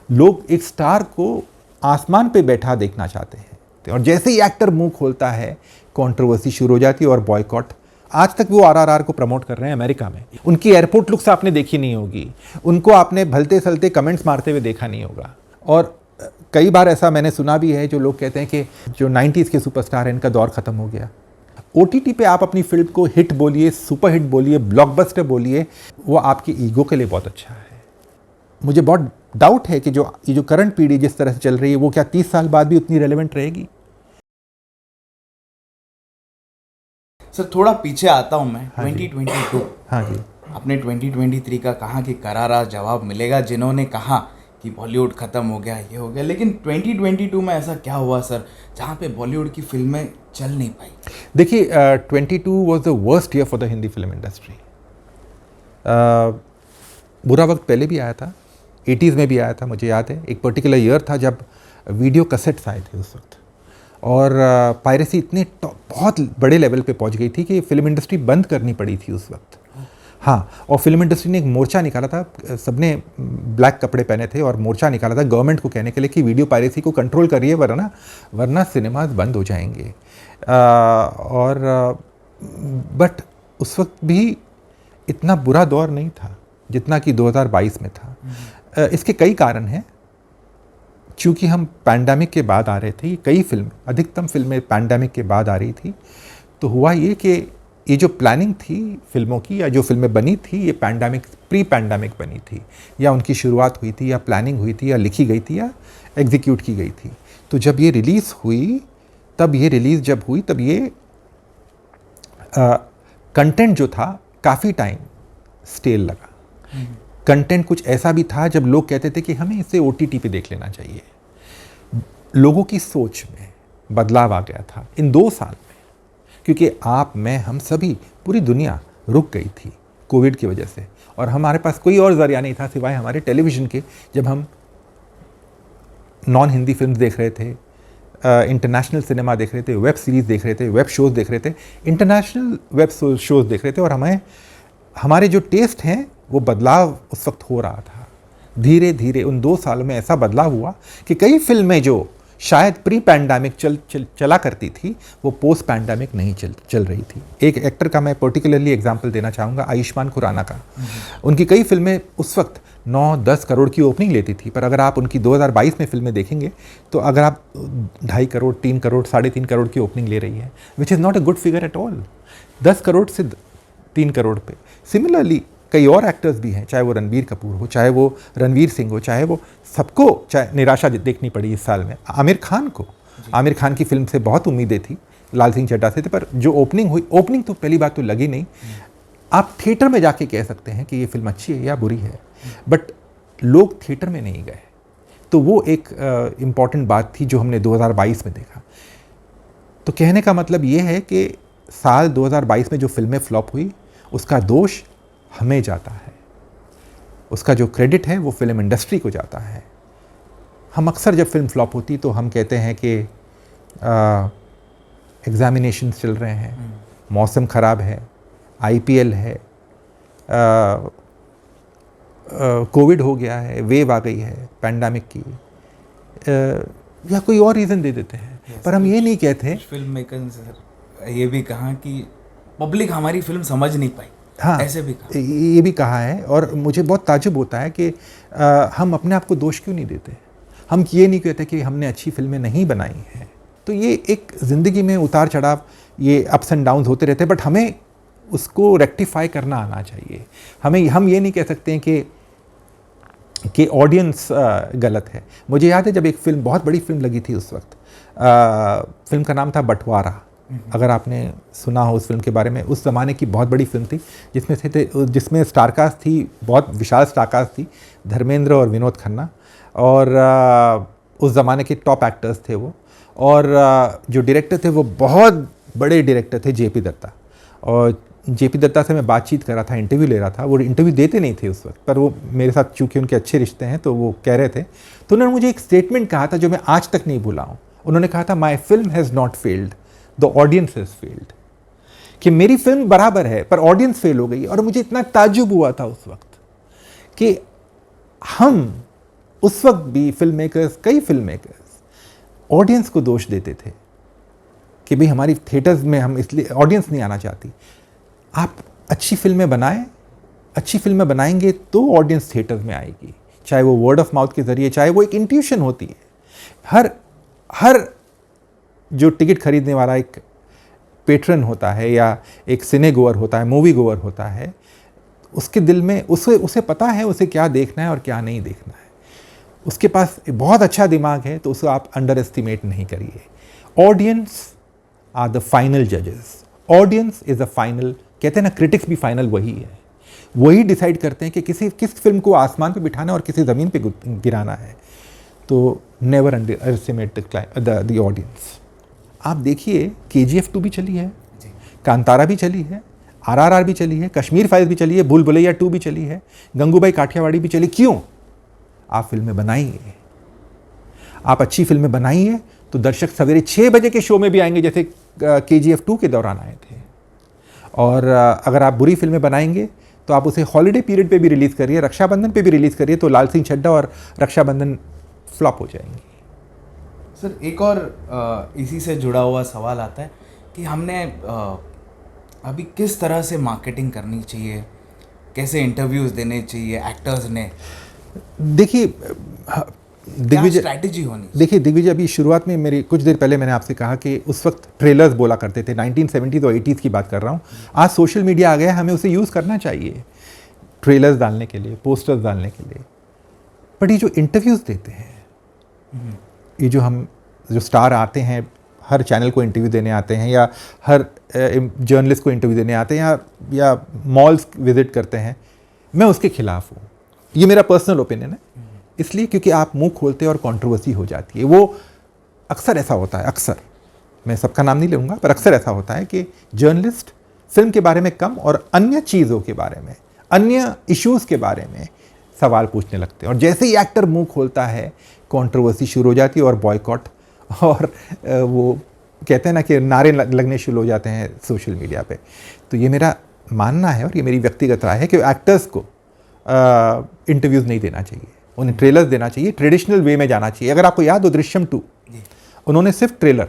लोग एक स्टार को आसमान पे बैठा देखना चाहते हैं, और जैसे ही एक्टर मुंह खोलता है कंट्रोवर्सी शुरू हो जाती है और बॉयकॉट। आज तक वो आरआरआर को प्रमोट कर रहे हैं अमेरिका में। उनकी एयरपोर्ट लुक्स आपने देखी नहीं होगी, उनको आपने भलते सलते कमेंट्स मारते हुए देखा नहीं होगा। और कई बार ऐसा मैंने सुना भी है, जो लोग कहते हैं कि जो 90s के सुपरस्टार हैं इनका दौर ख़त्म हो गया। OTT पे आप अपनी फिल्म को हिट बोलिए, सुपर हिट बोलिए, ब्लॉकबस्टर बोलिए, वो आपकी ईगो के लिए बहुत अच्छा है। मुझे बहुत डाउट है कि ये जो करंट पीढ़ी जिस तरह से चल रही है, वो क्या 30 साल बाद भी उतनी रेलेवेंट रहेगी। सर थोड़ा पीछे आता हूं मैं। 2022, हाँ जी, आपने 2023 का कहा कि करारा जवाब मिलेगा जिन्होंने कहा कि बॉलीवुड ख़त्म हो गया, ये हो गया, लेकिन 2022 में ऐसा क्या हुआ सर जहाँ पे बॉलीवुड की फिल्में चल नहीं पाई? देखिए 22 was the worst year for the Hindi film industry. बुरा वक्त पहले भी आया था, 80s में भी आया था। मुझे याद है एक पर्टिकुलर ईयर था जब वीडियो कैसेट्स आए थे उस वक्त, और पायरेसी इतने बहुत बड़े लेवल पे पहुंच गई थी कि फिल्म इंडस्ट्री बंद करनी पड़ी थी उस वक्त। हाँ, और फिल्म इंडस्ट्री ने एक मोर्चा निकाला था, सबने ब्लैक कपड़े पहने थे और मोर्चा निकाला था गवर्नमेंट को कहने के लिए कि वीडियो पायरेसी को कंट्रोल करिए, वरना सिनेमाज बंद हो जाएंगे। बट उस वक्त भी इतना बुरा दौर नहीं था जितना कि 2022 में था। इसके कई कारण हैं। चूँकि हम पैंडेमिक के बाद आ रहे थे, कई फिल्में, अधिकतम फिल्में पैंडेमिक के बाद आ रही थी, तो हुआ ये कि ये जो प्लानिंग थी फिल्मों की, या जो फिल्में बनी थी, ये प्री पैंडेमिक बनी थी, या उनकी शुरुआत हुई थी, या प्लानिंग हुई थी, या लिखी गई थी, या एग्जीक्यूट की गई थी। तो जब ये रिलीज़ हुई, तब ये कंटेंट जो था काफ़ी टाइम स्टेल लगा। कंटेंट कुछ ऐसा भी था जब लोग कहते थे कि हमें इसे OTT पे देख लेना चाहिए। लोगों की सोच में बदलाव आ गया था इन 2 साल में, क्योंकि आप, मैं, हम सभी, पूरी दुनिया रुक गई थी कोविड की वजह से, और हमारे पास कोई और ज़रिया नहीं था सिवाय हमारे टेलीविज़न के। जब हम नॉन हिंदी फिल्म देख रहे थे, इंटरनेशनल सिनेमा देख रहे थे, वेब सीरीज़ देख रहे थे, वेब शोज़ देख रहे थे, इंटरनेशनल वेब शोज़ देख रहे थे, और हमारे जो टेस्ट हैं वो बदलाव उस वक्त हो रहा था। धीरे धीरे उन 2 सालों में ऐसा बदलाव हुआ कि कई फिल्में जो शायद प्री पैंडेमिक चला करती थी, वो पोस्ट पैंडेमिक नहीं चल रही थी। एक एक्टर का मैं पर्टिकुलरली एग्जांपल देना चाहूँगा, आयुष्मान खुराना का। उनकी कई फिल्में उस वक्त 9-10 करोड़ की ओपनिंग लेती थी, पर अगर आप उनकी 2022 में फिल्में देखेंगे तो अगर आप 2.5 करोड़, 3 करोड़, 3.5 करोड़ की ओपनिंग ले रही है, which is not a good figure at all. 10 crore से 3 करोड़ पे। सिमिलरली कई और एक्टर्स भी हैं, चाहे वो रणबीर कपूर हो, चाहे वो रणवीर सिंह हो, चाहे वो सबको चाहे निराशा देखनी पड़ी इस साल में। आमिर खान की फिल्म से बहुत उम्मीदें थी, लाल सिंह चड्ढा से थे, पर जो ओपनिंग हुई, ओपनिंग तो पहली बात तो लगी नहीं। आप थिएटर में जाके कह सकते हैं कि ये फिल्म अच्छी है या बुरी है, बट लोग थिएटर में नहीं गए। तो वो एक इम्पॉर्टेंट बात थी जो हमने 2022 में देखा। तो कहने का मतलब ये है कि साल 2022 में जो फिल्में फ्लॉप हुई, उसका दोष हमें जाता है, उसका जो क्रेडिट है वो फिल्म इंडस्ट्री को जाता है। हम अक्सर जब फिल्म फ्लॉप होती तो हम कहते हैं कि एग्जामिनेशंस चल रहे हैं, मौसम ख़राब है, IPL है, कोविड हो गया है, वेव आ गई है पैंडेमिक की, या कोई और रीज़न दे देते हैं। पर हम ये नहीं कहते। फिल्म मेकर्स ये भी कहा कि पब्लिक हमारी फिल्म समझ नहीं पाई। हाँ, ऐसे भी कहा, ये भी कहा है, और मुझे बहुत ताज्जुब होता है कि हम अपने आप को दोष क्यों नहीं देते। हम ये नहीं कहते कि हमने अच्छी फिल्में नहीं बनाई हैं। तो ये एक ज़िंदगी में उतार चढ़ाव, ये अप्स एंड डाउन्स होते रहते हैं, बट हमें उसको रेक्टिफाई करना आना चाहिए। हम ये नहीं कह सकते हैं कि ऑडियंस गलत है। मुझे याद है जब एक फिल्म, बहुत बड़ी फिल्म लगी थी उस वक्त, फिल्म का नाम था बंटवारा। अगर आपने सुना हो उस फिल्म के बारे में, उस ज़माने की बहुत बड़ी फिल्म थी, जिसमें स्टारकास्ट थी, बहुत विशाल स्टारकास्ट थी, धर्मेंद्र और विनोद खन्ना, और उस ज़माने के टॉप एक्टर्स थे वो। और जो डायरेक्टर थे वो बहुत बड़े डायरेक्टर थे, JP दत्ता। और JP दत्ता से मैं बातचीत कर रहा था, इंटरव्यू ले रहा था। वो इंटरव्यू देते नहीं थे उस वक्त, पर वो मेरे साथ चूँकि उनके अच्छे रिश्ते हैं तो वो कह रहे थे। तो उन्होंने मुझे एक स्टेटमेंट कहा था जो मैं आज तक नहीं भूला हूँ। उन्होंने कहा था, my film has not failed, the audience has failed. कि मेरी फिल्म बराबर है पर ऑडियंस फेल हो गई। और मुझे इतना ताज्जुब हुआ था उस वक्त कि हम उस वक्त भी फिल्म मेकर्स, कई फिल्म मेकर्स ऑडियंस को दोष देते थे कि भाई हमारी थिएटर्स में हम इसलिए ऑडियंस नहीं आना चाहती। आप अच्छी फिल्में बनाएं, अच्छी फिल्में बनाएंगे तो ऑडियंस थिएटर्स में आएगी, चाहे वो वर्ड ऑफ माउथ के ज़रिए, चाहे वो एक इंट्यूशन होती है। हर जो टिकट खरीदने वाला एक पेट्रन होता है या एक सिने गोअर होता है, मूवी गोअर होता है, उसके दिल में उसे पता है उसे क्या देखना है और क्या नहीं देखना है। उसके पास बहुत अच्छा दिमाग है, तो उसे आप अंडर एस्टिमेट नहीं करिए। ऑडियंस आर द फाइनल जजेस, ऑडियंस इज़ द फाइनल, कहते हैं ना क्रिटिक्स भी फाइनल वही है, वही डिसाइड करते हैं कि किस फिल्म को आसमान पे बिठाना है और किसी ज़मीन पे गिराना है। तो never under estimate the audience. आप देखिए KGF 2 भी चली है, कांतारा भी चली है, RRR भी चली है, कश्मीर फाइल्स भी चली है, भूल भुलैया 2 भी चली है, गंगूबाई काठियावाड़ी भी चली। क्यों? आप फिल्में बनाइए, आप अच्छी फिल्में बनाइए तो दर्शक सवेरे 6 बजे के शो में भी आएंगे, जैसे KGF 2 के दौरान आए थे। और अगर आप बुरी फिल्में बनाएंगे तो आप उसे हॉलीडे पीरियड पे भी रिलीज़ करिए, रक्षाबंधन पे भी रिलीज़ करिए, तो लाल सिंह चड्ढा और रक्षाबंधन फ्लॉप हो जाएंगी। सर एक और इसी से जुड़ा हुआ सवाल आता है कि हमने अभी किस तरह से मार्केटिंग करनी चाहिए, कैसे इंटरव्यूज़ देने चाहिए एक्टर्स ने, देखिए दिग्विजय, स्ट्रैटेजी होनी। देखिए दिग्विजय, अभी शुरुआत में मेरी कुछ देर पहले मैंने आपसे कहा कि उस वक्त ट्रेलर्स बोला करते थे, 1970s और 80s की बात कर रहा हूँ। आज सोशल मीडिया आ गया, हमें उसे यूज़ करना चाहिए ट्रेलर्स डालने के लिए, पोस्टर्स डालने के लिए। बट ये जो इंटरव्यूज़ देते हैं, ये जो स्टार आते हैं, हर चैनल को इंटरव्यू देने आते हैं, या हर जर्नलिस्ट को इंटरव्यू देने आते हैं, या मॉल्स विजिट करते हैं, मैं उसके खिलाफ हूँ। ये मेरा पर्सनल ओपिनियन है, इसलिए क्योंकि आप मुंह खोलते हैं और कंट्रोवर्सी हो जाती है। वो अक्सर ऐसा होता है, अक्सर, मैं सबका नाम नहीं लूँगा, पर अक्सर ऐसा होता है कि जर्नलिस्ट फिल्म के बारे में कम और अन्य चीज़ों के बारे में, अन्य इश्यूज़ के बारे में सवाल पूछने लगते हैं। और जैसे ही एक्टर मुंह खोलता है, कंट्रोवर्सी शुरू हो जाती है और बॉयकॉट, और वो कहते हैं ना कि नारे लगने शुरू हो जाते हैं सोशल मीडिया पे। तो ये मेरा मानना है और ये मेरी व्यक्तिगत राय है कि एक्टर्स को इंटरव्यूज़ नहीं देना चाहिए, उन्हें ट्रेलर्स देना चाहिए, ट्रेडिशनल वे में जाना चाहिए। अगर आपको याद हो दृश्यम 2, उन्होंने सिर्फ ट्रेलर,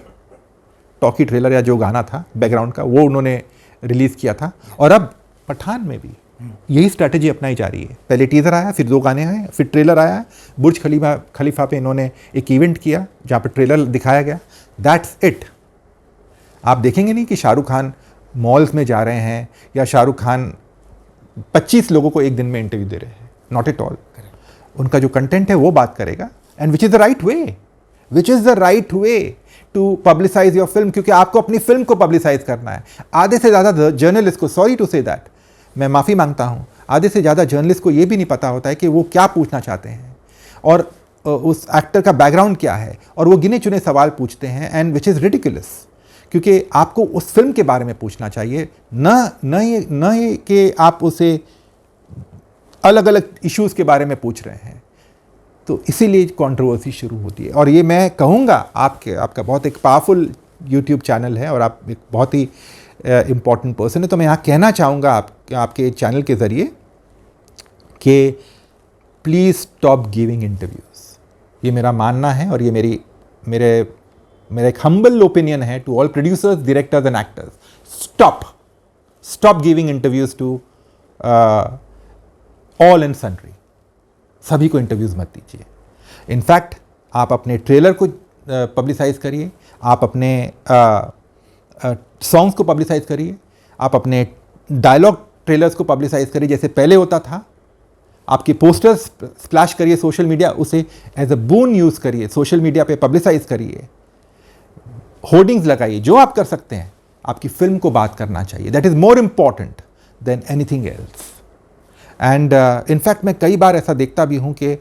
टॉकी ट्रेलर या जो गाना था बैकग्राउंड का, वो उन्होंने रिलीज़ किया था। और अब पठान में भी यही स्ट्रैटेजी अपनाई जा रही है। पहले टीज़र आया, फिर 2 गाने आए, फिर ट्रेलर आया। बुर्ज खलीफा पे इन्होंने एक इवेंट किया जहाँ पर ट्रेलर दिखाया गया। That's it. आप देखेंगे नहीं कि शाहरुख खान मॉल्स में जा रहे हैं या शाहरुख खान 25 लोगों को एक दिन में इंटरव्यू दे रहे हैं। Not at all. उनका जो कंटेंट है वो बात करेगा, and which is the right way to publicise your film, क्योंकि आपको अपनी फिल्म को पब्लिसाइज करना है। आधे से ज़्यादा जर्नलिस्ट को, सॉरी टू से दैट, मैं माफ़ी मांगता हूँ, आधे से ज़्यादा जर्नलिस्ट को ये भी नहीं पता होता है कि वो क्या पूछना चाहते हैं और उस एक्टर का बैकग्राउंड क्या है, और वो गिने चुने सवाल पूछते हैं, एंड विच इज़ रिडिकुलस। क्योंकि आपको उस फिल्म के बारे में पूछना चाहिए, न ये कि आप उसे अलग अलग इश्यूज़ के बारे में पूछ रहे हैं। तो इसीलिए कंट्रोवर्सी शुरू होती है। और ये मैं कहूँगा, आपका बहुत एक पावरफुल यूट्यूब चैनल है और आप एक बहुत ही इम्पॉर्टेंट पर्सन है, तो मैं यहाँ कहना चाहूँगा आपके चैनल के ज़रिए कि प्लीज़ स्टॉप गिविंग इंटरव्यूज़। ये मेरा मानना है और ये मेरा एक हम्बल ओपिनियन है to all producers, directors and actors. Stop giving interviews to all and sundry. सभी को इंटरव्यूज़ मत दीजिए। इनफैक्ट आप अपने ट्रेलर को पब्लिसाइज करिए, आप अपने सॉन्ग्स को पब्लिसाइज करिए, आप अपने डायलॉग ट्रेलर्स को पब्लिसाइज करिए जैसे पहले होता था। आपके पोस्टर्स स्प्लैश करिए सोशल मीडिया, उसे एज अ बून यूज़ करिए, सोशल मीडिया पे पब्लिसाइज करिए, होर्डिंग्स लगाइए, जो आप कर सकते हैं। आपकी फिल्म को बात करना चाहिए, that is more important than anything else. And in fact मैं कई बार ऐसा देखता भी हूँ कि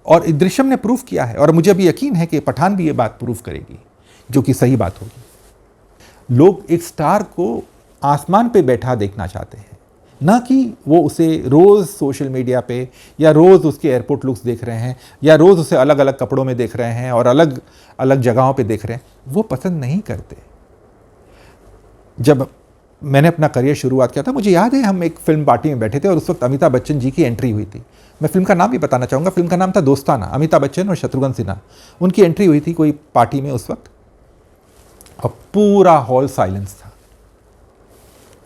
और दृश्यम ने प्रूव किया है, और मुझे अभी यकीन है कि पठान भी ये बात प्रूव करेगी, जो कि सही बात होगी। लोग एक स्टार को आसमान पे बैठा देखना चाहते हैं, ना कि वो उसे रोज़ सोशल मीडिया पे या रोज़ उसके एयरपोर्ट लुक्स देख रहे हैं, या रोज़ उसे अलग अलग कपड़ों में देख रहे हैं और अलग अलग जगहों पे देख रहे हैं। वो पसंद नहीं करते। जब मैंने अपना करियर शुरुआत किया था, मुझे याद है हम एक फिल्म पार्टी में बैठे थे और उस वक्त अमिताभ बच्चन जी की एंट्री हुई थी। मैं फिल्म का नाम भी बताना चाहूँगा, फिल्म का नाम था दोस्ताना। अमिताभ बच्चन और शत्रुघ्न सिन्हा, उनकी एंट्री हुई थी कोई पार्टी में उस वक्त, और पूरा हॉल साइलेंस था।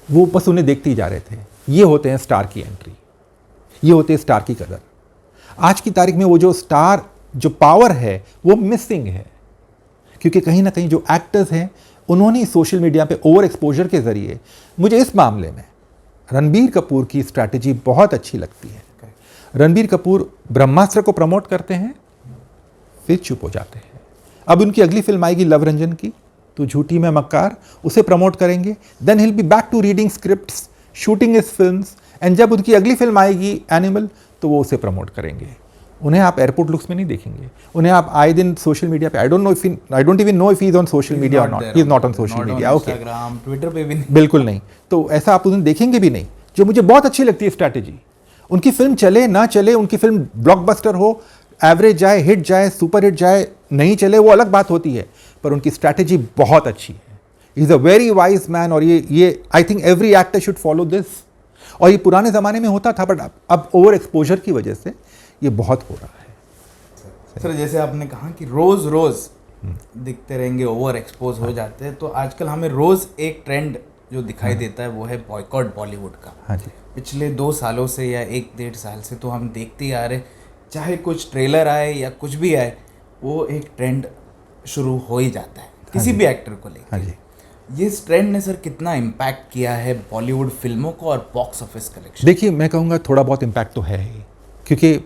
वो बस उन्हें देखते ही जा रहे थे। ये होते हैं स्टार की एंट्री, ये होते हैं स्टार की कदर। आज की तारीख में वो जो स्टार, जो पावर है वो मिसिंग है, क्योंकि कहीं ना कहीं जो एक्टर्स हैं उन्होंने सोशल मीडिया पे ओवर एक्सपोजर के ज़रिए, मुझे इस मामले में रणबीर कपूर की स्ट्रैटेजी बहुत अच्छी लगती है। रणबीर कपूर ब्रह्मास्त्र को प्रमोट करते हैं, फिर चुप हो जाते हैं। अब उनकी अगली फिल्म आएगी लव रंजन की, तो झूठी में मक्कार, उसे प्रमोट करेंगे। Then he'll be back to reading scripts, shooting his films, and जब उनकी अगली फिल्म आएगी एनिमल, तो वो उसे प्रमोट करेंगे। उन्हें आप एयरपोर्ट लुक्स में नहीं देखेंगे, उन्हें आप आए दिन सोशल मीडिया पे, I don't even know if he is on social media और not, he is not on social media, okay, Instagram, Twitter पे भी नहीं, बिल्कुल नहीं। तो ऐसा आप उन्हें देखेंगे भी नहीं। जो मुझे बहुत अच्छी लगती है स्ट्रैटेजी, उनकी फिल्म चले ना चले, उनकी फिल्म ब्लॉकबस्टर हो, एवरेज जाए, हिट जाए, सुपर हिट जाए, नहीं चले, वो अलग बात होती है, पर उनकी स्ट्रैटेजी बहुत अच्छी है। Is a very wise man, और ये I think every actor should follow this. और ये पुराने ज़माने में होता था, बट अब ओवर एक्सपोजर की वजह से ये बहुत हो रहा है। सर जैसे आपने कहा कि रोज रोज दिखते रहेंगे, ओवर एक्सपोज हो जाते हैं, तो आजकल हमें रोज एक ट्रेंड जो दिखाई देता है वो है बॉयकॉट बॉलीवुड का। हाँ जी, पिछले 2 सालों से या 1-1.5 साल से तो हम देखते ही आ रहे, चाहे कुछ ट्रेलर आए या कुछ भी आए, वो एक ट्रेंड शुरू हो ही जाता है किसी भी एक्टर को लेकर। हाँ जी। ये इस ट्रेंड ने सर कितना इम्पैक्ट किया है बॉलीवुड फिल्मों को और बॉक्स ऑफिस कलेक्शन? देखिए, मैं कहूँगा थोड़ा बहुत इम्पैक्ट तो है ही, क्योंकि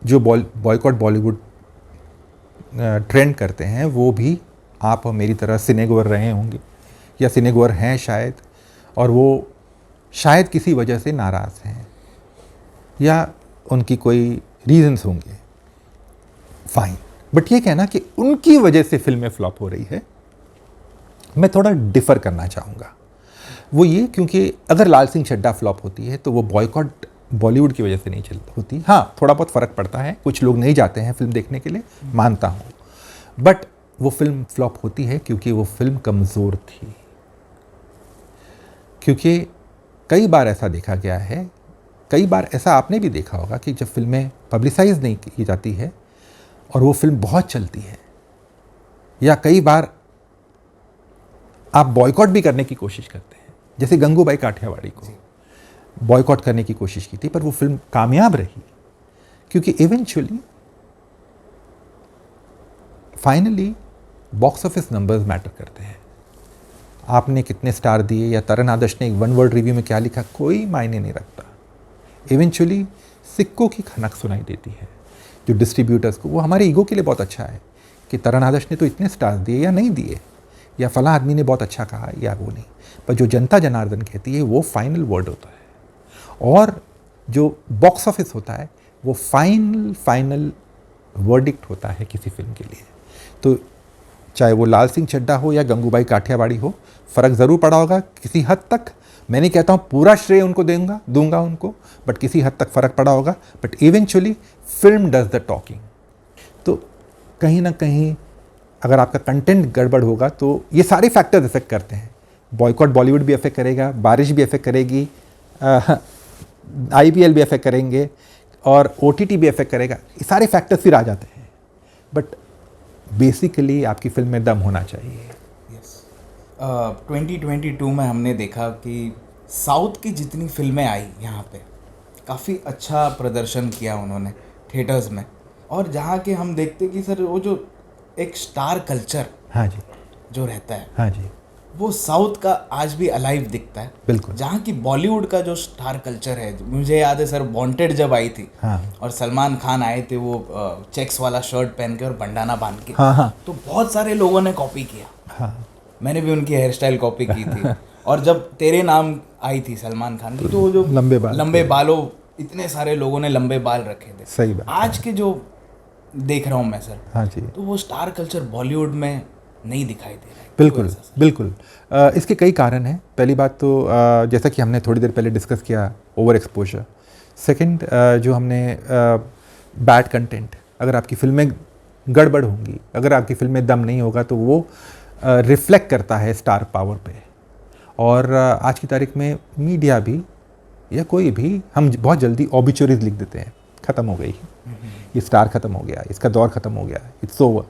जो बॉयकॉट बॉलीवुड ट्रेंड करते हैं वो भी आप और मेरी तरह सिनेगोर रहे होंगे या सिनेगोर हैं शायद, और वो शायद किसी वजह से नाराज़ हैं या उनकी कोई रीजंस होंगे, फाइन। बट ये कहना कि उनकी वजह से फिल्में फ्लॉप हो रही है, मैं थोड़ा डिफ़र करना चाहूँगा। वो ये, क्योंकि अगर लाल सिंह चड्ढा फ्लॉप होती है तो वो बॉयकॉट बॉलीवुड की वजह से नहीं होती। हाँ, थोड़ा बहुत फ़र्क पड़ता है, कुछ लोग नहीं जाते हैं फिल्म देखने के लिए, मानता हूँ, बट वो फिल्म फ्लॉप होती है क्योंकि वो फिल्म कमज़ोर थी। क्योंकि कई बार ऐसा देखा गया है, कई बार ऐसा आपने भी देखा होगा कि जब फिल्में पब्लिसाइज नहीं की जाती है और वो फिल्म बहुत चलती है, या कई बार आप बॉयकॉट भी करने की कोशिश करते हैं, जैसे गंगूबाई काठियावाड़ी को बॉयकॉट करने की कोशिश की थी, पर वो फिल्म कामयाब रही, क्योंकि eventually finally box office numbers matter करते हैं। आपने कितने स्टार दिए या तरन आदर्श ने एक 1 वर्ड रिव्यू में क्या लिखा, कोई मायने नहीं रखता। इवेंचुअली सिक्कों की खनक सुनाई देती है जो डिस्ट्रीब्यूटर्स को। वो हमारे ईगो के लिए बहुत अच्छा है कि तरन आदर्श ने तो इतने स्टार दिए या नहीं दिए, या फला आदमी ने बहुत अच्छा कहा या वो नहीं, पर जो जनता जनार्दन कहती है वो फाइनल वर्ड होता है, और जो बॉक्स ऑफिस होता है वो फाइनल वर्डिक्ट होता है किसी फिल्म के लिए। तो चाहे वो लाल सिंह चड्ढा हो या गंगूबाई काठियावाड़ी हो, फ़र्क ज़रूर पड़ा होगा किसी हद तक। मैं नहीं कहता हूँ पूरा श्रेय उनको दूंगा उनको, बट किसी हद तक फ़र्क पड़ा होगा। But eventually film does the talking. तो कहीं ना कहीं अगर आपका कंटेंट गड़बड़ होगा तो ये सारे फैक्टर्स इफेक्ट करते हैं। बॉयकॉट बॉलीवुड भी इफेक्ट करेगा, बारिश भी इफेक्ट करेगी, IPL भी इफेक्ट करेंगे, और OTT भी इफेक्ट करेगा। ये सारे फैक्टर्स फिर आ जाते हैं, बट बेसिकली आपकी फिल्म में दम होना चाहिए। 2022 में हमने देखा कि साउथ की जितनी फिल्में आई यहाँ पे काफ़ी अच्छा प्रदर्शन किया उन्होंने थिएटर्स में, और जहाँ के हम देखते कि सर वो जो एक स्टार कल्चर, हाँ जी, जो रहता है, हाँ जी, वो साउथ का आज भी अलाइव दिखता है। बिल्कुल। जहाँ की बॉलीवुड का जो स्टार कल्चर है, मुझे याद है सर वांटेड जब आई थी, हाँ, और सलमान खान आए थे वो चेक्स वाला शर्ट पहन के और बंडाना बांध के, हाँ, हाँ, तो बहुत सारे लोगों ने कॉपी किया। हाँ, मैंने भी उनकी हेयर स्टाइल कॉपी की थी। और जब तेरे नाम आई थी सलमान खान की, तो वो जो लंबे बालों, इतने सारे लोगों ने लंबे बाल रखे थे। सही बात। आज के जो देख रहा हूँ मैं सर, हाँ जी, तो वो स्टार कल्चर बॉलीवुड में नहीं दिखाई दे रहा है। बिल्कुल बिल्कुल। इसके कई कारण हैं। पहली बात तो जैसा कि हमने थोड़ी देर पहले डिस्कस किया, ओवर एक्सपोजर। सेकंड, जो हमने बैड कंटेंट, अगर आपकी फिल्में गड़बड़ होंगी, अगर आपकी फिल्म में दम नहीं होगा, तो वो रिफ्लेक्ट करता है स्टार पावर पे, और आज की तारीख में मीडिया भी या कोई भी, हम बहुत जल्दी ऑबिचुरीज लिख देते हैं, ख़त्म हो गई, ये स्टार ख़त्म हो गया, इसका दौर ख़त्म हो गया, it's over.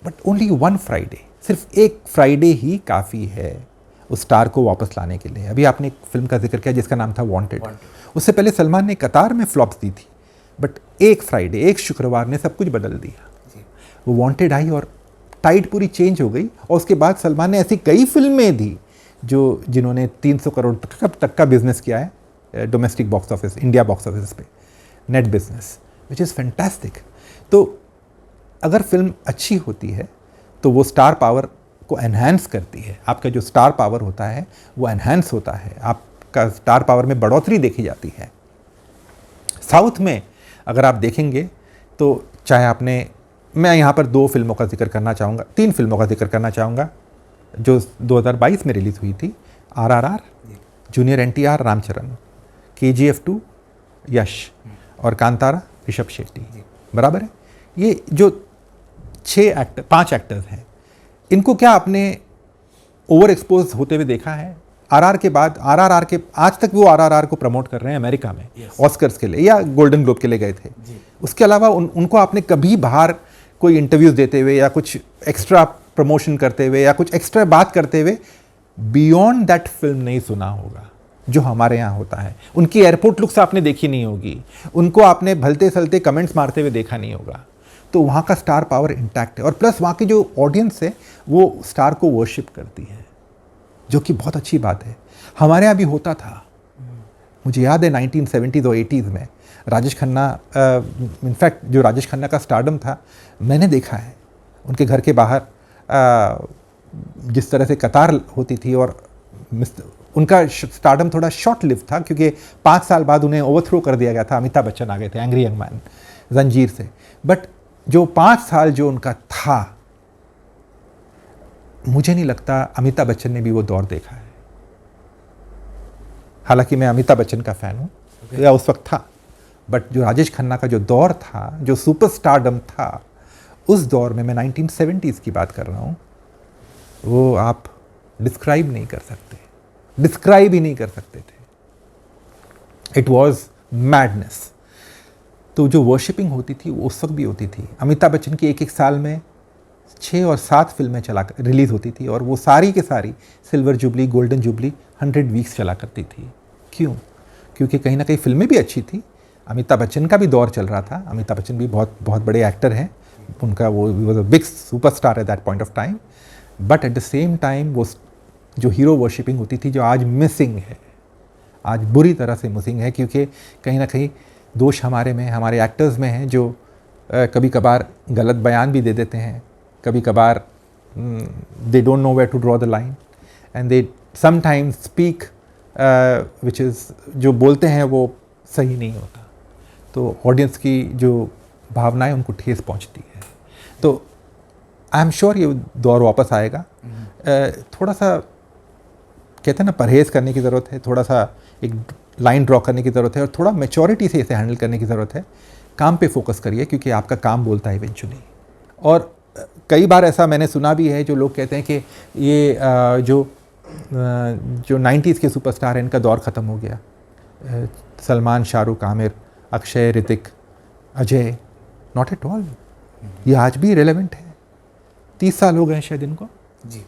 But only one Friday, सिर्फ एक फ्राइडे ही काफ़ी है उस स्टार को वापस लाने के लिए। अभी आपने एक फिल्म का जिक्र किया जिसका नाम था वांटेड। उससे पहले सलमान ने कतार में फ्लॉप्स दी थी, बट एक फ्राइडे, एक शुक्रवार ने सब कुछ बदल दिया। वो वांटेड आई और टाइट पूरी चेंज हो गई, और उसके बाद सलमान ने ऐसी कई फिल्में दी जिन्होंने 300 करोड़ तक का बिजनेस किया है domestic box office, India box office पे, net business, which is fantastic. तो अगर फिल्म अच्छी होती है तो वो स्टार पावर को एनहांस करती है। आपका जो स्टार पावर होता है वो एनहांस होता है, आपका स्टार पावर में बढ़ोतरी देखी जाती है। साउथ में अगर आप देखेंगे तो चाहे आपने, मैं यहाँ पर 2 फिल्मों का जिक्र करना चाहूँगा, 3 फिल्मों का जिक्र करना चाहूँगा जो 2022 में रिलीज़ हुई थी। RRR, junior NTR Ram Charan, KGF 2 Yash, और कांतारा ऋषभ शेट्टी, बराबर है। ये जो 5 एक्टर्स हैं, इनको क्या आपने ओवर एक्सपोज होते हुए देखा है? RRR के बाद, RRR के आज तक वो RRR को प्रमोट कर रहे हैं अमेरिका में, ऑस्कर्स के लिए या गोल्डन ग्लोब के लिए गए थे। उसके अलावा उनको आपने कभी बाहर कोई इंटरव्यूज़ देते हुए या कुछ एक्स्ट्रा प्रमोशन करते हुए या कुछ एक्स्ट्रा बात करते हुए बियॉन्ड दैट फिल्म नहीं सुना होगा जो हमारे यहाँ होता है। उनकी एयरपोर्ट लुक्स आपने देखी नहीं होगी, उनको आपने भलते सलते कमेंट्स मारते हुए देखा नहीं होगा। तो वहाँ का स्टार पावर इंटैक्ट है, और प्लस वहाँ की जो ऑडियंस है वो स्टार को वर्शिप करती है, जो कि बहुत अच्छी बात है। हमारे यहाँ भी होता था, मुझे याद है 1970s और 80s में राजेश खन्ना, इनफैक्ट जो राजेश खन्ना का स्टारडम था, मैंने देखा है उनके घर के बाहर जिस तरह से कतार होती थी, और उनका स्टारडम थोड़ा शॉर्ट लिव था क्योंकि 5 साल बाद उन्हें ओवरथ्रो कर दिया गया था। अमिताभ बच्चन आ गए थे एंग्री यंग मैन, जंजीर से। बट जो 5 साल जो उनका था, मुझे नहीं लगता अमिताभ बच्चन ने भी वो दौर देखा है। हालांकि मैं अमिताभ बच्चन का फ़ैन हूँ, या उस वक्त था, बट जो राजेश खन्ना का जो दौर था, जो सुपरस्टारडम था, उस दौर में, मैं 1970s की बात कर रहा हूँ, वो आप डिस्क्राइब नहीं कर सकते, डिस्क्राइब ही नहीं कर सकते थे। It was madness. तो जो वर्शिपिंग होती थी वो उस वक्त भी होती थी। अमिताभ बच्चन की एक साल में 6 और 7 फिल्में रिलीज़ होती थी, और वो सारी के सारी silver jubilee, golden jubilee 100 weeks चला करती थी। क्यों? क्योंकि कहीं ना कहीं फिल्में भी अच्छी थी, अमिताभ बच्चन का भी दौर चल रहा था। अमिताभ बच्चन भी बहुत बहुत बड़े एक्टर हैं, उनका वो was a big superstar at that point of time. But at the same time वो जो हीरो वर्शिपिंग होती थी, जो आज मिसिंग है, आज बुरी तरह से मिसिंग है, क्योंकि कहीं ना कहीं दोष हमारे में, हमारे एक्टर्स में है, जो कभी कभार गलत बयान भी दे देते हैं, कभी कभार दे don't know where to draw the line, and they sometimes speak which is, जो बोलते हैं वो सही नहीं होता। तो ऑडियंस की जो भावनाएं उनको ठेस पहुंचती है। तो आई एम श्योर ये दौर वापस आएगा। थोड़ा सा कहते हैं ना, परहेज़ करने की ज़रूरत है, थोड़ा सा एक लाइन ड्रॉ करने की ज़रूरत है, और थोड़ा मैच्योरिटी से इसे हैंडल करने की ज़रूरत है। काम पे फोकस करिए, क्योंकि आपका काम बोलता है इवेंचुअली। और कई बार ऐसा मैंने सुना भी है, जो लोग कहते हैं कि ये जो 90s के सुपरस्टार हैं, इनका दौर ख़त्म हो गया। Salman, Shahrukh, Aamir, Akshay, Hrithik, Ajay, not at all. ये आज भी रेलेवेंट है। 30 साल हो गए शायद इनको जी,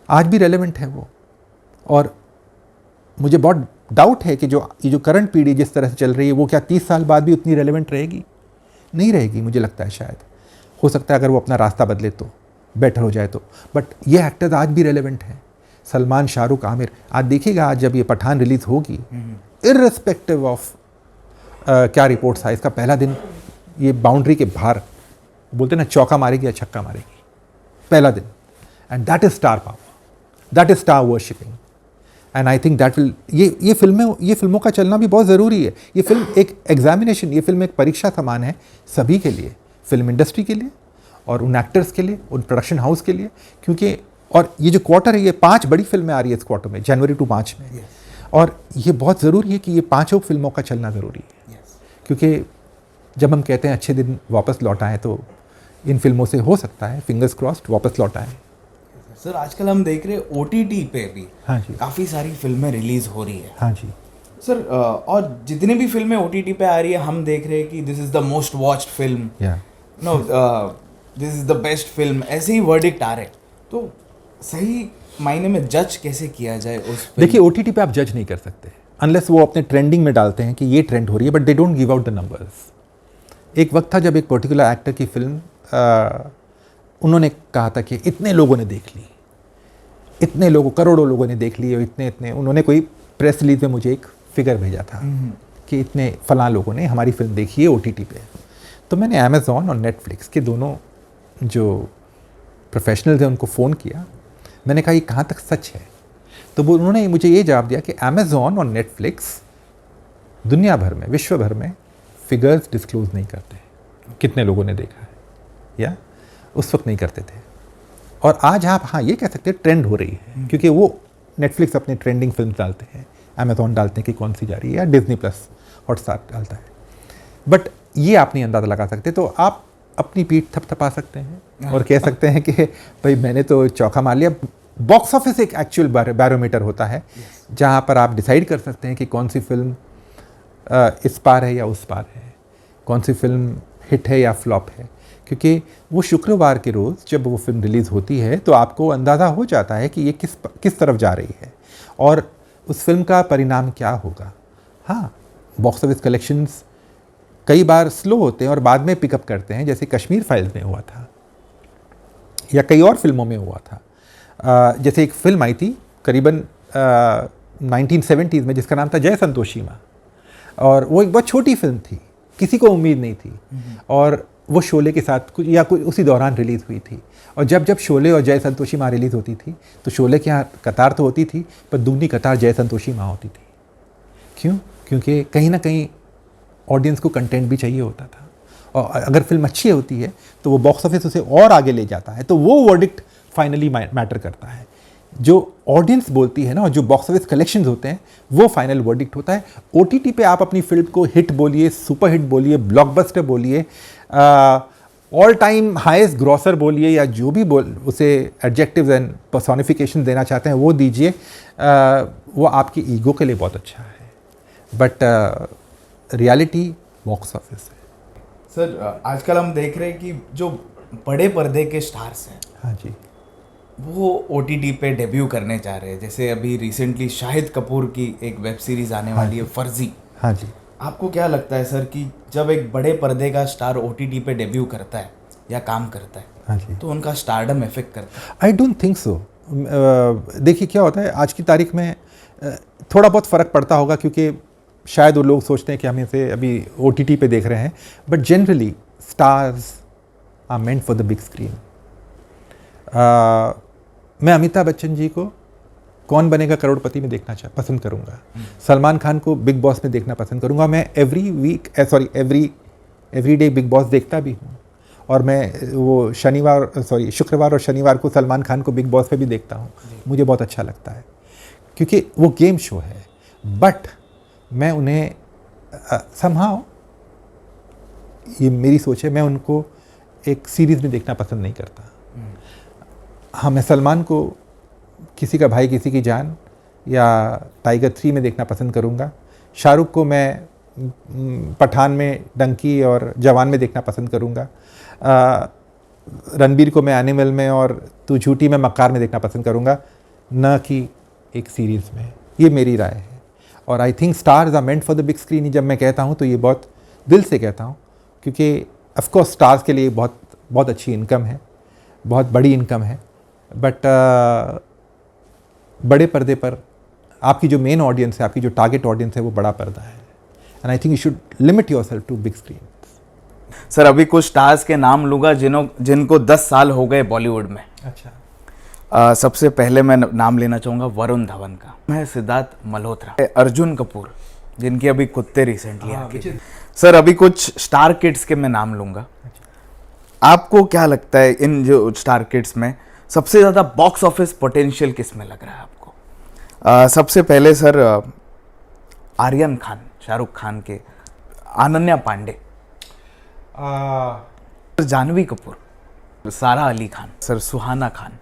आज भी रेलेवेंट है वो। और मुझे बहुत डाउट है कि ये जो करंट पीढ़ी जिस तरह से चल रही है, वो क्या 30 साल बाद भी उतनी रेलेवेंट रहेगी? नहीं रहेगी, मुझे लगता है। शायद हो सकता है अगर वो अपना रास्ता बदले तो, बेटर हो जाए तो। बट ये एक्टर्स आज भी रेलेवेंट हैं। सलमान, शाहरुख, आमिर। आज देखिएगा, आज जब ये पठान रिलीज़ होगी, इर्रेस्पेक्टिव ऑफ क्या रिपोर्ट्स आए, इसका पहला दिन ये बाउंड्री के बाहर, बोलते ना, चौका मारेगी या छक्का मारेगी, पहला दिन। And that is star power, that is star worshipping. And I think that will, ये फिल्मों का चलना भी बहुत ज़रूरी है। ये फिल्म एक एग्जामिनेशन, ये फिल्म एक परीक्षा समान है सभी के लिए, फिल्म इंडस्ट्री के लिए और उन एक्टर्स के लिए, उन प्रोडक्शन हाउस के लिए। क्योंकि और ये जो क्वार्टर है, ये 5 बड़ी फिल्में आ रही है इस क्वार्टर में, जनवरी टू मार्च में। और ये बहुत ज़रूरी है कि ये 5 फिल्मों का चलना ज़रूरी है। क्योंकि जब हम कहते हैं अच्छे दिन वापस लौट आएँ, तो इन फिल्मों से हो सकता है, फिंगर्स क्रॉस्ड, वापस लौट आएँ। सर आजकल हम देख रहे हैं OTT पे भी हाँ जी, काफ़ी सारी फिल्में रिलीज हो रही है हाँ जी, सर। और जितनी भी फिल्में OTT पे आ रही है हम देख रहे हैं कि this is the most watched film, या no this is the best film, ऐसे ही वर्डिक्ट आ रहे हैं। तो सही मायने में जज कैसे किया जाए उस film देखिए OTT पे आप जज नहीं कर सकते अनलेस वो अपने ट्रेंडिंग में डालते हैं कि ये ट्रेंड हो रही है, but they don't give out the numbers. एक वक्त था जब एक पर्टिकुलर एक्टर की फिल्म उन्होंने कहा था कि इतने लोगों ने देख ली, इतने लोगों, करोड़ों लोगों ने देख ली, और इतने उन्होंने कोई प्रेस रिलीज में मुझे एक फिगर भेजा था कि इतने फलां लोगों ने हमारी फिल्म देखी है OTT पे। तो मैंने अमेज़ॉन और नेटफ्लिक्स के दोनों जो प्रोफेशनल्स हैं उनको फ़ोन किया, मैंने कहा ये कहाँ तक सच है। तो वो उन्होंने मुझे ये जवाब दिया कि अमेज़ॉन और नेटफ्लिक्स दुनिया भर में, विश्व भर में फिगर्स डिस्क्लोज़ नहीं करते कितने लोगों ने देखा है, या उस वक्त नहीं करते थे। और आज आप हाँ ये कह सकते हैं ट्रेंड हो रही है, क्योंकि वो नेटफ्लिक्स अपने ट्रेंडिंग फिल्म डालते हैं, अमेज़ॉन डालते हैं कि कौन सी जा रही है, या डिज्नी प्लस हॉटस्टार डालता है। बट ये आप नहीं अंदाज़ा लगा सकते। तो आप अपनी पीठ थपथपा सकते हैं और कह सकते हैं कि भाई मैंने तो चौका मार लिया। बॉक्स ऑफिस एक एक्चुअल बैरोमीटर होता है जहाँ पर आप डिसाइड कर सकते हैं कि कौन सी फिल्म इस पार है या उस पार है, कौन सी फिल्म हिट है या फ्लॉप है। क्योंकि वो शुक्रवार के रोज़ जब वो फिल्म रिलीज़ होती है तो आपको अंदाज़ा हो जाता है कि ये किस तरफ जा रही है और उस फिल्म का परिणाम क्या होगा। हाँ, बॉक्स ऑफिस कलेक्शंस कई बार स्लो होते हैं और बाद में पिकअप करते हैं, जैसे कश्मीर फाइल्स में हुआ था या कई और फिल्मों में हुआ था। जैसे एक फिल्म आई थी करीबन 1970s में जिसका नाम था जय संतोषी माँ, और वो एक बहुत छोटी फिल्म थी, किसी को उम्मीद नहीं थी, और वो शोले के साथ कुछ या कुछ उसी दौरान रिलीज़ हुई थी। और जब शोले और जय संतोषी माँ रिलीज़ होती थी तो शोले के यहाँ कतार तो होती थी, पर दुगनी कतार जय संतोषी माँ होती थी। क्यों? क्योंकि कहीं ना कहीं ऑडियंस को कंटेंट भी चाहिए होता था, और अगर फिल्म अच्छी होती है तो वो बॉक्स ऑफिस उसे और आगे ले जाता है। तो वो वर्डिक्ट फाइनली मैटर करता है। जो ऑडियंस बोलती है ना, और जो बॉक्स ऑफिस कलेक्शंस होते हैं, वो फाइनल वर्डिक्ट होता है। OTT पे आप अपनी फिल्म को हिट बोलिए, सुपर हिट बोलिए, ब्लॉकबस्टर बोलिए, ऑल टाइम हाईएस्ट ग्रॉसर बोलिए, या जो भी उसे एडजेक्टिव्स एंड पर्सोनिफिकेशन देना चाहते हैं वो दीजिए। वो आपकी ईगो के लिए बहुत अच्छा है, बट रियलिटी बॉक्स ऑफिस है। सर आजकल हम देख रहे हैं कि जो बड़े पर्दे के स्टार्स हैं, हाँ जी, वो OTT पे डेब्यू करने जा रहे हैं। जैसे अभी रिसेंटली शाहिद कपूर की एक वेब सीरीज आने वाली है, फर्जी। हाँ जी। आपको क्या लगता है सर कि जब एक बड़े पर्दे का स्टार OTT पे डेब्यू करता है या काम करता है, हाँ जी, तो उनका स्टारडम इफेक्ट करता है? I don't think so. देखिए क्या होता है आज की तारीख में, थोड़ा बहुत फ़र्क पड़ता होगा क्योंकि शायद वो लोग सोचते हैं कि हम इसे अभी OTT पे देख रहे हैं, but generally stars are meant for the big screen. मैं अमिताभ बच्चन जी को कौन बनेगा करोड़पति में देखना पसंद करूंगा, सलमान खान को बिग बॉस में देखना पसंद करूंगा। मैं एवरी डे बिग बॉस देखता भी हूँ, और मैं वो शुक्रवार और शनिवार को सलमान खान को बिग बॉस पे भी देखता हूँ। मुझे बहुत अच्छा लगता है क्योंकि वो गेम शो है, बट मैं उन्हें समहाउ, ये मेरी सोच है, मैं उनको एक सीरीज़ में देखना पसंद नहीं करता। हाँ, मैं सलमान को किसी का भाई किसी की जान या टाइगर 3 में देखना पसंद करूँगा। शाहरुख को मैं पठान में डंकी और जवान में देखना पसंद करूँगा। रणबीर को मैं एनिमल में और तू झूठी में मक्कार में देखना पसंद करूँगा, न कि एक सीरीज़ में। ये मेरी राय है, और I think stars are meant for the big screen. जब मैं कहता हूँ तो ये बहुत दिल से कहता हूँ, क्योंकि ऑफकोर्स स्टार्स के लिए बहुत बहुत अच्छी इनकम है, बहुत बड़ी इनकम है, बट बड़े पर्दे पर आपकी जो मेन ऑडियंस है, आपकी जो टारगेट ऑडियंस है, वो बड़ा पर्दा है। And I think you should limit yourself to big screen. Sir अभी कुछ स्टार्स के नाम लूँगा जिनको 10 साल हो गए बॉलीवुड में। अच्छा। सबसे पहले मैं नाम लेना चाहूँगा वरुण धवन का, मैं सिद्धार्थ मल्होत्रा, अर्जुन कपूर जिनकी अभी कुत्ते रिसेंटली आ गए। सर अभी कुछ स्टार किड्स के मैं नाम लूँगा। आपको क्या लगता है इन जो स्टार किड्स में सबसे ज़्यादा बॉक्स ऑफिस पोटेंशियल किस में लग रहा है आपको? सबसे पहले सर आर्यन खान, शाहरुख खान के, अनन्या पांडे, जानवी कपूर, सारा अली खान, सर सुहाना खान।